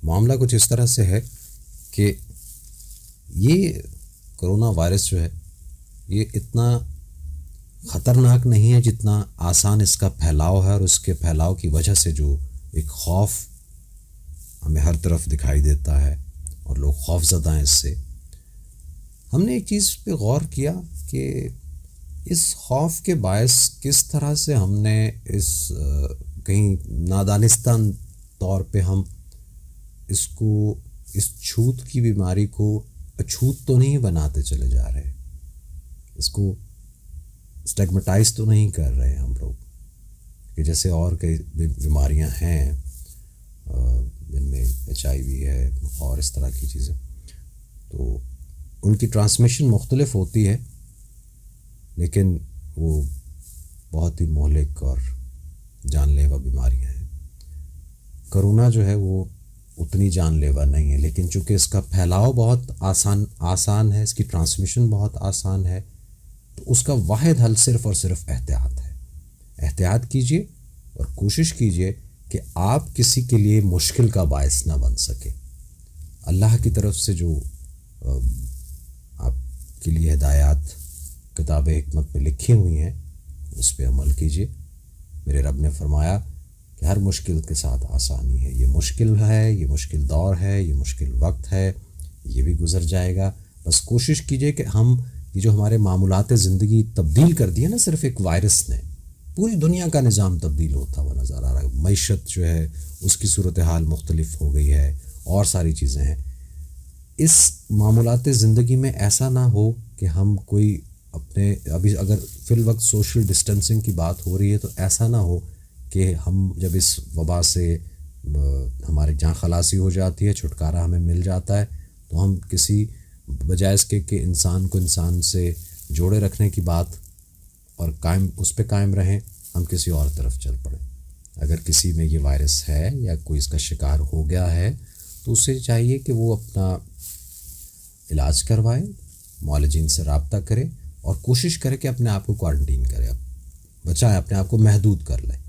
معاملہ کچھ اس طرح سے ہے کہ یہ کرونا وائرس جو ہے یہ اتنا خطرناک نہیں ہے جتنا آسان اس کا پھیلاؤ ہے، اور اس کے پھیلاؤ کی وجہ سے جو ایک خوف ہمیں ہر طرف دکھائی دیتا ہے اور لوگ خوف زدہ ہیں اس سے. ہم نے ایک چیز پہ غور کیا کہ اس خوف کے باعث کس طرح سے ہم نے کہیں نادانستان طور پہ ہم اس چھوت کی بیماری کو اچھوت تو نہیں بناتے چلے جا رہے، اس کو اسٹیگمیٹائز تو نہیں کر رہے ہم لوگ کہ جیسے اور کئی بیماریاں ہیں جن میں HIV ہے اور اس طرح کی چیزیں، تو ان کی ٹرانسمیشن مختلف ہوتی ہے لیکن وہ بہت ہی مہلک اور جان لیوا بیماریاں ہیں. کرونا جو ہے وہ اتنی جان لیوا نہیں ہے، لیکن چونکہ اس کا پھیلاؤ بہت آسان ہے، اس کی ٹرانسمیشن بہت آسان ہے، تو اس کا واحد حل صرف اور صرف احتیاط ہے. احتیاط کیجئے اور کوشش کیجئے کہ آپ کسی کے لیے مشکل کا باعث نہ بن سکے. اللہ کی طرف سے جو آپ کے لیے ہدایات کتاب حکمت میں لکھی ہوئی ہیں اس پہ عمل کیجئے. میرے رب نے فرمایا کہ ہر مشکل کے ساتھ آسانی ہے. یہ مشکل ہے، یہ مشکل دور ہے، یہ مشکل وقت ہے، یہ بھی گزر جائے گا. بس کوشش کیجئے کہ ہم یہ جو ہمارے معمولات زندگی تبدیل کر دی ہے نا صرف ایک وائرس نے، پوری دنیا کا نظام تبدیل ہوتا ہوا نظر آ رہا ہے. معیشت جو ہے اس کی صورتحال مختلف ہو گئی ہے اور ساری چیزیں ہیں. اس معمولات زندگی میں ایسا نہ ہو کہ ہم کوئی اپنے ابھی اگر فی الوقت سوشل ڈسٹینسنگ کی بات ہو رہی ہے تو ایسا نہ ہو کہ ہم جب اس وبا سے ہماری جان خلاصی ہو جاتی ہے، چھٹکارا ہمیں مل جاتا ہے، تو ہم کسی بجائے اس کے کہ انسان کو انسان سے جوڑے رکھنے کی بات اور اس پہ قائم رہیں، ہم کسی اور طرف چل پڑیں. اگر کسی میں یہ وائرس ہے یا کوئی اس کا شکار ہو گیا ہے تو اسے چاہیے کہ وہ اپنا علاج کروائے، معالجین سے رابطہ کرے اور کوشش کرے کہ اپنے آپ کو کوارنٹین کرے، بچائے، اپنے آپ کو محدود کر لے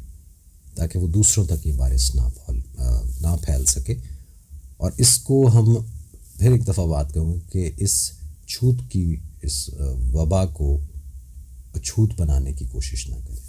تاکہ وہ دوسروں تک یہ وائرس نہ پھیل سکے. اور اس کو ہم پھر ایک دفعہ بات کروں کہ اس چھوت کی اس وبا کو چھوت بنانے کی کوشش نہ کریں.